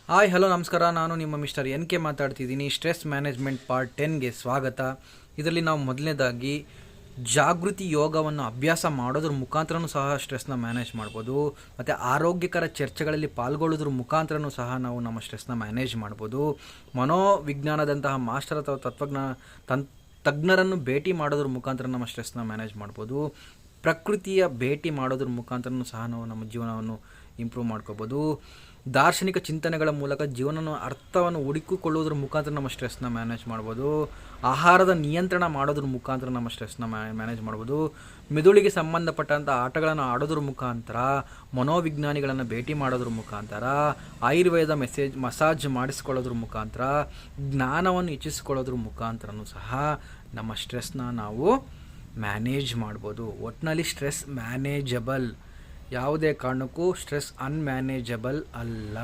Hi hello ನಮಸ್ಕಾರ. ನಾನು ನಿಮ್ಮ ಮಿಸ್ಟರ್ ಎನ್ ಕೆ ಮಾತಾಡ್ತಿದ್ದೀನಿ. ಸ್ಟ್ರೆಸ್ ಮ್ಯಾನೇಜ್ಮೆಂಟ್ ಪಾರ್ಟ್ 10ಗೆ ಸ್ವಾಗತ. ಇದರಲ್ಲಿ ನಾವು ಮೊದಲನೇದಾಗಿ ಜಾಗೃತಿ ಯೋಗವನ್ನು ಅಭ್ಯಾಸ ಮಾಡೋದ್ರ ಮುಖಾಂತರನೂ ಸಹ ಸ್ಟ್ರೆಸ್ನ ಮ್ಯಾನೇಜ್ ಮಾಡ್ಬೋದು. ಮತ್ತು ಆರೋಗ್ಯಕರ ಚರ್ಚೆಗಳಲ್ಲಿ ಪಾಲ್ಗೊಳ್ಳೋದ್ರ ಮುಖಾಂತರನೂ ಸಹ ನಾವು ನಮ್ಮ ಸ್ಟ್ರೆಸ್ನ ಮ್ಯಾನೇಜ್ ಮಾಡ್ಬೋದು. ಮನೋವಿಜ್ಞಾನದಂತಹ ಮಾಸ್ಟರ್ ಅಥವಾ ತಜ್ಞರನ್ನು ಭೇಟಿ ಮಾಡೋದ್ರ ಮುಖಾಂತರ ನಮ್ಮ ಸ್ಟ್ರೆಸ್ನ ಮ್ಯಾನೇಜ್ ಮಾಡ್ಬೋದು. ಪ್ರಕೃತಿಯ ಭೇಟಿ ಮಾಡೋದ್ರ ಮುಖಾಂತರನೂ ಸಹ ನಾವು ನಮ್ಮ ಜೀವನವನ್ನು ಇಂಪ್ರೂವ್ ಮಾಡ್ಕೋಬೋದು. ದಾರ್ಶನಿಕ ಚಿಂತನೆಗಳ ಮೂಲಕ ಜೀವನ ಅರ್ಥವನ್ನು ಹುಡುಕಿಕೊಳ್ಳೋದ್ರ ಮುಖಾಂತರ ನಮ್ಮ ಸ್ಟ್ರೆಸ್ನ ಮ್ಯಾನೇಜ್ ಮಾಡ್ಬೋದು. ಆಹಾರದ ನಿಯಂತ್ರಣ ಮಾಡೋದ್ರ ಮುಖಾಂತರ ನಮ್ಮ ಸ್ಟ್ರೆಸ್ನ ಮ್ಯಾನೇಜ್ ಮಾಡ್ಬೋದು. ಮೆದುಳಿಗೆ ಸಂಬಂಧಪಟ್ಟಂಥ ಆಟಗಳನ್ನು ಆಡೋದ್ರ ಮುಖಾಂತರ, ಮನೋವಿಜ್ಞಾನಿಗಳನ್ನು ಭೇಟಿ ಮಾಡೋದ್ರ ಮುಖಾಂತರ, ಆಯುರ್ವೇದ ಮಸಾಜ್ ಮಾಡಿಸ್ಕೊಳ್ಳೋದ್ರ ಮುಖಾಂತರ, ಜ್ಞಾನವನ್ನು ಹೆಚ್ಚಿಸ್ಕೊಳ್ಳೋದ್ರ ಮುಖಾಂತರನೂ ಸಹ ನಮ್ಮ ಸ್ಟ್ರೆಸ್ನ ನಾವು ಮ್ಯಾನೇಜ್ ಮಾಡ್ಬೋದು. ಒಟ್ಟಿನಲ್ಲಿ ಸ್ಟ್ರೆಸ್ ಮ್ಯಾನೇಜಬಲ್, ಯಾವುದೇ ಕಾರಣಕ್ಕೂ ಸ್ಟ್ರೆಸ್ ಅನ್ಮ್ಯಾನೇಜಬಲ್ ಅಲ್ಲ.